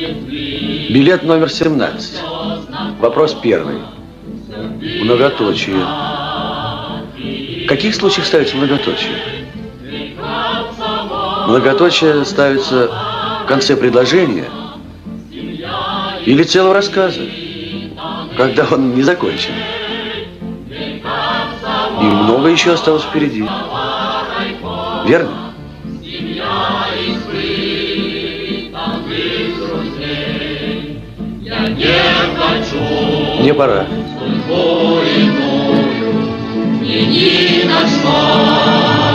Билет номер 17. Вопрос первый. Многоточие. В каких случаях ставится многоточие? Многоточие ставится в конце предложения или целого рассказа, когда он не закончен. И много еще осталось впереди. Верно? Мне пора. Мне ни на что